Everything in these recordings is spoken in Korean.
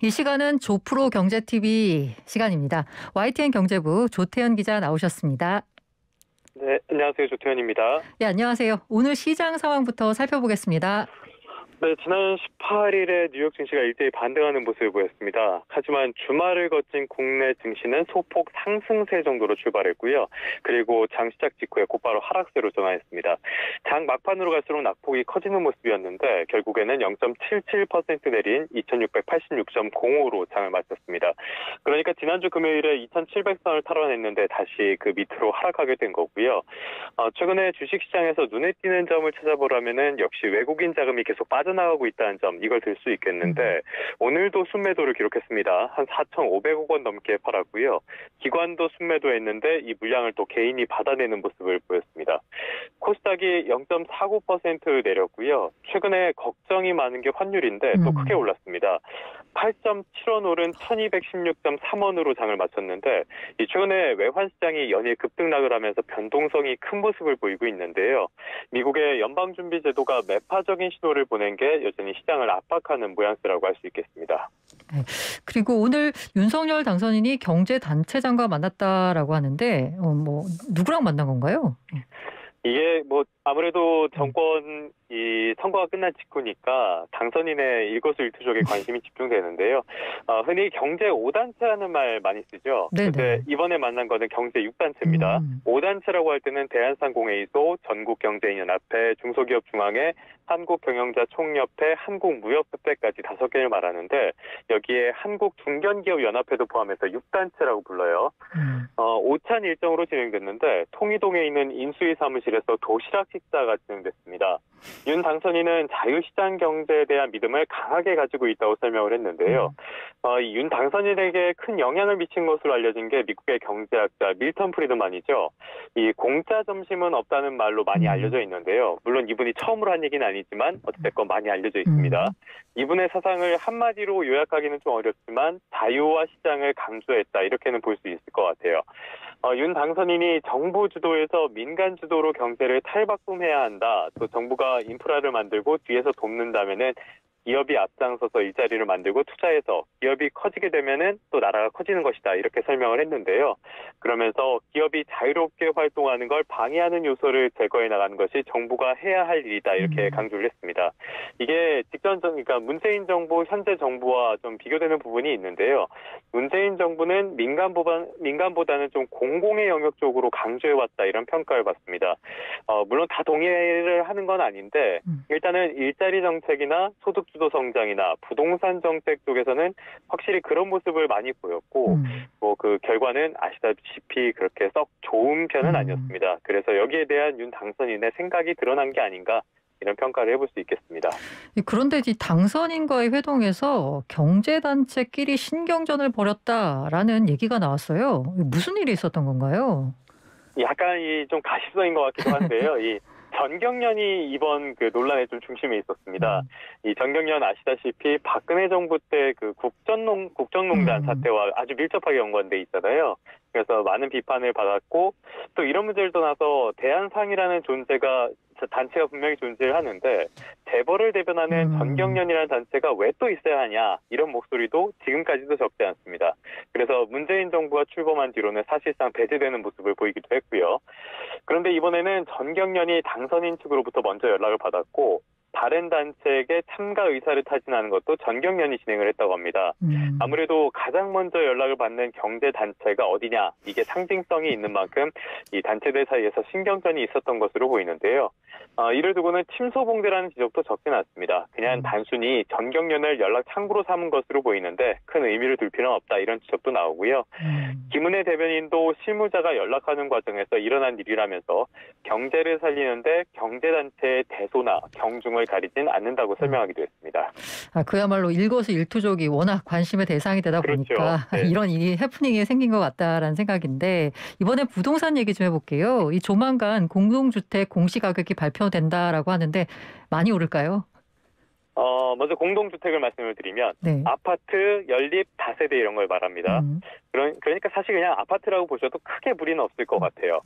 이 시간은 조프로 경제TV 시간입니다. YTN 경제부 조태현 기자 나오셨습니다. 네, 안녕하세요. 조태현입니다. 네, 안녕하세요. 오늘 시장 상황부터 살펴보겠습니다. 네, 지난 18일에 뉴욕 증시가 일제히 반등하는 모습을 보였습니다. 하지만 주말을 거친 국내 증시는 소폭 상승세 정도로 출발했고요. 그리고 장 시작 직후에 곧바로 하락세로 전환했습니다. 장 막판으로 갈수록 낙폭이 커지는 모습이었는데 결국에는 0.77% 내린 2686.05로 장을 마쳤습니다. 그러니까 지난주 금요일에 2700선을 탈환했는데 다시 그 밑으로 하락하게 된 거고요. 최근에 주식시장에서 눈에 띄는 점을 찾아보라면은 역시 외국인 자금이 계속 빠져나가고 있다는 점, 이걸 들 수 있겠는데 오늘도 순매도를 기록했습니다. 한 4,500억 원 넘게 팔았고요. 기관도 순매도했는데 이 물량을 또 개인이 받아내는 모습을 보였습니다. 코스닥이 0.49% 내렸고요. 최근에 걱정이 많은 게 환율인데 또 크게 올랐습니다. 8.7원 오른 1216.3원으로 장을 마쳤는데 최근에 외환시장이 연일 급등락을 하면서 변동성이 큰 모습을 보이고 있는데요. 미국의 연방준비제도가 매파적인 신호를 보낸 게 여전히 시장을 압박하는 모양새라고 할 수 있겠습니다. 네. 그리고 오늘 윤석열 당선인이 경제단체장과 만났다라고 하는데 누구랑 만난 건가요? 이게 아무래도 정권 선거가 끝난 직후니까 당선인의 일거수일투족에 관심이 집중되는데요. 흔히 경제 5단체라는 말 많이 쓰죠. 그런데 이번에 만난 거는 경제 6단체입니다. 5단체라고 할 때는 대한상공회의소, 전국경제인연합회, 중소기업중앙회, 한국경영자총협회, 한국무역협회까지 5개를 말하는데 여기에 한국중견기업연합회도 포함해서 6단체라고 불러요. 오찬 일정으로 진행됐는데 통이동에 있는 인수위 사무실에서 도시락 식사가 진행됐습니다. 윤 당선인은 자유시장 경제에 대한 믿음을 강하게 가지고 있다고 설명을 했는데요. 윤 당선인에게 큰 영향을 미친 것으로 알려진 게 미국의 경제학자 밀턴 프리드만이죠. 이 공짜 점심은 없다는 말로 많이 알려져 있는데요. 물론 이분이 처음으로 한 얘기는 아니지만 어쨌든 많이 알려져 있습니다. 이분의 사상을 한마디로 요약하기는 좀 어렵지만 자유와 시장을 강조했다, 이렇게는 볼 수 있을 것 같아요. 윤 당선인이 정부 주도에서 민간 주도로 경제를 탈바꿈해야 한다. 또 정부가 인프라를 만들고 뒤에서 돕는다면은 기업이 앞장서서 일자리를 만들고 투자해서 기업이 커지게 되면은 또 나라가 커지는 것이다, 이렇게 설명을 했는데요. 그러면서 기업이 자유롭게 활동하는 걸 방해하는 요소를 제거해 나가는 것이 정부가 해야 할 일이다, 이렇게 강조를 했습니다. 이게 그러니까 문재인 정부, 현재 정부와 좀 비교되는 부분이 있는데요. 문재인 정부는 민간보다는 좀 공공의 영역 쪽으로 강조해왔다, 이런 평가를 받습니다. 물론 다 동의를 하는 건 아닌데 일단은 일자리 정책이나 소득주도 성장이나 부동산 정책 쪽에서는 확실히 그런 모습을 많이 보였고 그 결과는 아시다시피 그렇게 썩 좋은 편은 아니었습니다. 그래서 여기에 대한 윤 당선인의 생각이 드러난 게 아닌가, 이런 평가를 해볼 수 있겠습니다. 그런데 이 당선인과의 회동에서 경제단체끼리 신경전을 벌였다라는 얘기가 나왔어요. 무슨 일이 있었던 건가요? 약간 좀 가십성인 것 같기도 한데요. 전경련이 이번 그 논란의 좀 중심에 있었습니다. 이 전경련 아시다시피 박근혜 정부 때 그 국정농단 사태와 아주 밀접하게 연관돼 있잖아요. 그래서 많은 비판을 받았고 또 이런 문제를 떠나서 대한상이라는 단체가 분명히 존재를 하는데 재벌을 대변하는 전경련이라는 단체가 왜 또 있어야 하냐, 이런 목소리도 지금까지도 적지 않습니다. 그래서 문재인 정부가 출범한 뒤로는 사실상 배제되는 모습을 보이기도 했고요. 그런데 이번에는 전경련이 당선인 측으로부터 먼저 연락을 받았고 다른 단체에게 참가 의사를 타진하는 것도 전경련이 진행을 했다고 합니다. 아무래도 가장 먼저 연락을 받는 경제단체가 어디냐, 이게 상징성이 있는 만큼 이 단체들 사이에서 신경전이 있었던 것으로 보이는데요. 이를 두고는 침소봉대라는 지적도 적진 않습니다. 그냥 단순히 전경련을 연락 창구로 삼은 것으로 보이는데 큰 의미를 둘 필요는 없다, 이런 지적도 나오고요. 김은혜 대변인도 실무자가 연락하는 과정에서 일어난 일이라면서 경제를 살리는데 경제단체의 대소나 경중을 가리진 않는다고 설명하기도 했습니다. 그야말로 일거수일투족이 워낙 관심의 대상이 되다 보니까 네. 이런 일이 해프닝이 생긴 것 같다라는 생각인데, 이번에 부동산 얘기 좀 해볼게요. 이 조만간 공동주택 공시가격이 발표된다라고 하는데 많이 오를까요? 먼저 공동주택을 말씀을 드리면 아파트, 연립, 다세대 이런 걸 말합니다. 그러니까 사실 그냥 아파트라고 보셔도 크게 무리는 없을 것 같아요.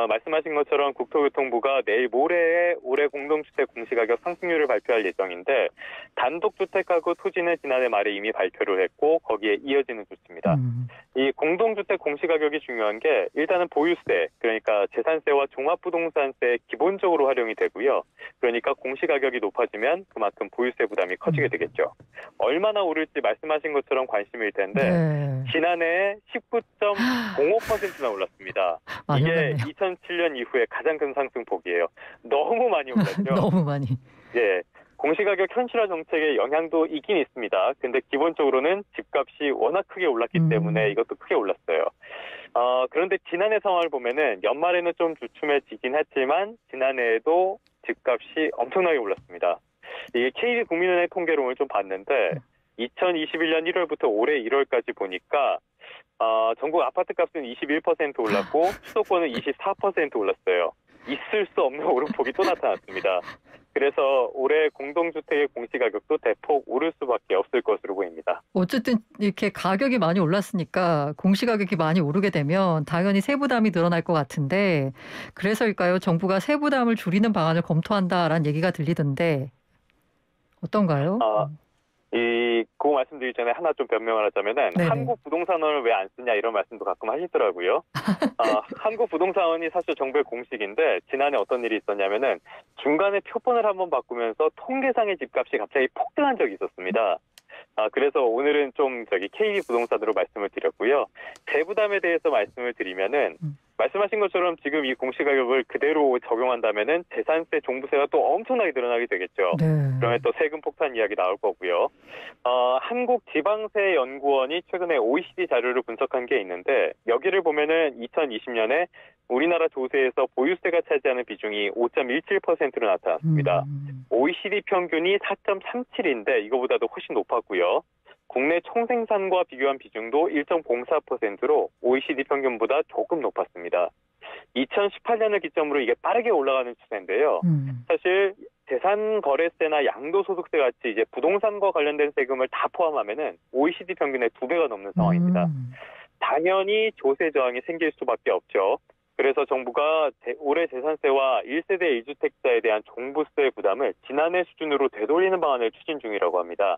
말씀하신 것처럼 국토교통부가 내일 모레에 올해 공동주택 공시가격 상승률을 발표할 예정인데 단독주택 가구 토지는 지난해 말에 이미 발표를 했고 거기에 이어지는 조치입니다. 이 공동주택 공시가격이 중요한 게 일단은 보유세, 그러니까 재산세와 종합부동산세 기본적으로 활용이 되고요. 그러니까 공시가격이 높아지면 그만큼 보유세 부담이 커지게 되겠죠. 얼마나 오를지 말씀하신 것처럼 관심일 텐데 네. 지난해 19.05%나 올랐습니다. 많이 이게 올랐네요. 2007년 이후에 가장 큰 상승폭이에요. 너무 많이 올랐죠. 너무 많이. 예. 공시가격 현실화 정책의 영향도 있긴 있습니다. 근데 기본적으로는 집값이 워낙 크게 올랐기 때문에 이것도 크게 올랐어요. 그런데 지난해 상황을 보면은 연말에는 좀 주춤해지긴 했지만 지난해에도 집값이 엄청나게 올랐습니다. 이게 KB국민은행 통계를 오늘 좀 봤는데 2021년 1월부터 올해 1월까지 보니까 전국 아파트 값은 21% 올랐고 수도권은 24% 올랐어요. 있을 수 없는 오름폭이 또 나타났습니다. 그래서 올해 공동주택의 공시가격도 대폭 오를 수밖에 없을 것으로 보입니다. 어쨌든 이렇게 가격이 많이 올랐으니까 공시가격이 많이 오르게 되면 당연히 세부담이 늘어날 것 같은데 그래서일까요? 정부가 세부담을 줄이는 방안을 검토한다라는 얘기가 들리던데 어떤가요? 그 말씀드리기 전에 하나 좀 변명을 하자면은 네네. 한국부동산원을 왜 안 쓰냐 이런 말씀도 가끔 하시더라고요. 한국부동산원이 사실 정부의 공식인데 지난해 어떤 일이 있었냐면은 중간에 표본을 한번 바꾸면서 통계상의 집값이 갑자기 폭등한 적이 있었습니다. 그래서 오늘은 좀 KB부동산으로 말씀을 드렸고요. 세부담에 대해서 말씀을 드리면은 말씀하신 것처럼 지금 이 공시가격을 그대로 적용한다면은 재산세, 종부세가 또 엄청나게 늘어나게 되겠죠. 네. 그러면 또 세금 폭탄 이야기 나올 거고요. 한국지방세연구원이 최근에 OECD 자료를 분석한 게 있는데 여기를 보면은 2020년에 우리나라 조세에서 보유세가 차지하는 비중이 5.17%로 나타났습니다. OECD 평균이 4.37인데 이거보다도 훨씬 높았고요. 국내 총생산과 비교한 비중도 1.04%로 OECD 평균보다 조금 높았습니다. 2018년을 기점으로 이게 빠르게 올라가는 추세인데요. 사실 재산거래세나 양도소득세 같이 이제 부동산과 관련된 세금을 다 포함하면은 OECD 평균의 2배가 넘는 상황입니다. 당연히 조세 저항이 생길 수밖에 없죠. 그래서 정부가 올해 재산세와 1세대 1주택자에 대한 종부세 부담을 지난해 수준으로 되돌리는 방안을 추진 중이라고 합니다.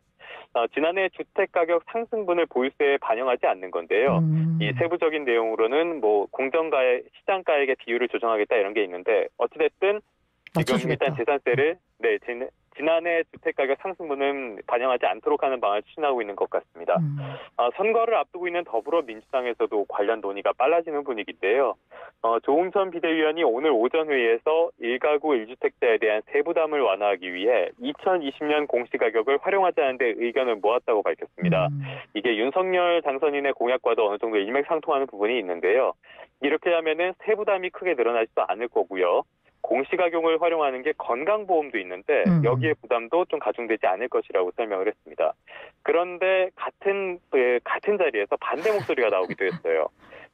지난해 주택가격 상승분을 보유세에 반영하지 않는 건데요. 이 세부적인 내용으로는 뭐 공정가의 시장가액의 비율을 조정하겠다 이런 게 있는데 어찌됐든 지금 맞춰주겠다. 일단 재산세를 지난해 주택가격 상승분은 반영하지 않도록 하는 방안을 추진하고 있는 것 같습니다. 선거를 앞두고 있는 더불어민주당에서도 관련 논의가 빨라지는 분위기인데요. 조응천 비대위원이 오늘 오전 회의에서 1가구 1주택자에 대한 세부담을 완화하기 위해 2020년 공시가격을 활용하자는 데 의견을 모았다고 밝혔습니다. 이게 윤석열 당선인의 공약과도 어느 정도 일맥상통하는 부분이 있는데요. 이렇게 하면은 세부담이 크게 늘어나지도 않을 거고요. 공시가격을 활용하는 게 건강보험도 있는데 여기에 부담도 좀 가중되지 않을 것이라고 설명을 했습니다. 그런데 같은 자리에서 반대 목소리가 나오기도 했어요.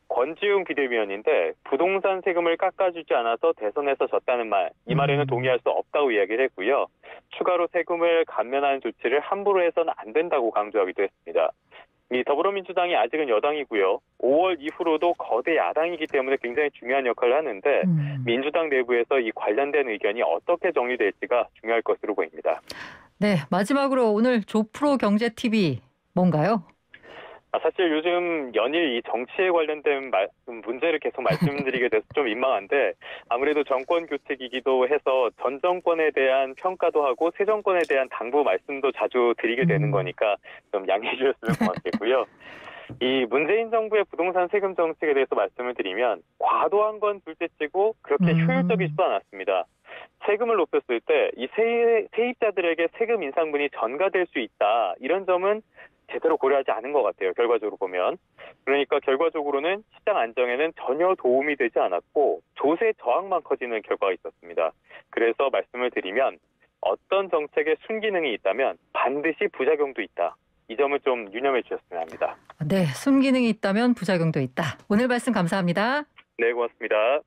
권지웅 비대위원인데 부동산 세금을 깎아주지 않아서 대선에서 졌다는 말, 이 말에는 동의할 수 없다고 이야기를 했고요. 추가로 세금을 감면하는 조치를 함부로 해서는 안 된다고 강조하기도 했습니다. 이 더불어민주당이 아직은 여당이고요. 5월 이후로도 거대 야당이기 때문에 굉장히 중요한 역할을 하는데 민주당 내부에서 이 관련된 의견이 어떻게 정리될지가 중요할 것으로 보입니다. 네, 마지막으로 오늘 조프로 경제TV 뭔가요? 사실 요즘 연일 이 정치에 관련된 문제를 계속 말씀드리게 돼서 좀 민망한데 아무래도 정권 교체기기도 해서 전 정권에 대한 평가도 하고 새 정권에 대한 당부 말씀도 자주 드리게 되는 거니까 좀 양해해 주셨으면 고맙겠고요. 이 문재인 정부의 부동산 세금 정책에 대해서 말씀을 드리면 과도한 건 둘째치고 그렇게 효율적이지도 않았습니다. 세금을 높였을 때 이 세입자들에게 세금 인상분이 전가될 수 있다. 이런 점은 제대로 고려하지 않은 것 같아요. 결과적으로 보면. 그러니까 결과적으로는 시장 안정에는 전혀 도움이 되지 않았고 조세 저항만 커지는 결과가 있었습니다. 그래서 말씀을 드리면 어떤 정책에 순기능이 있다면 반드시 부작용도 있다. 이 점을 좀 유념해 주셨으면 합니다. 네, 순기능이 있다면 부작용도 있다. 오늘 말씀 감사합니다. 네, 고맙습니다.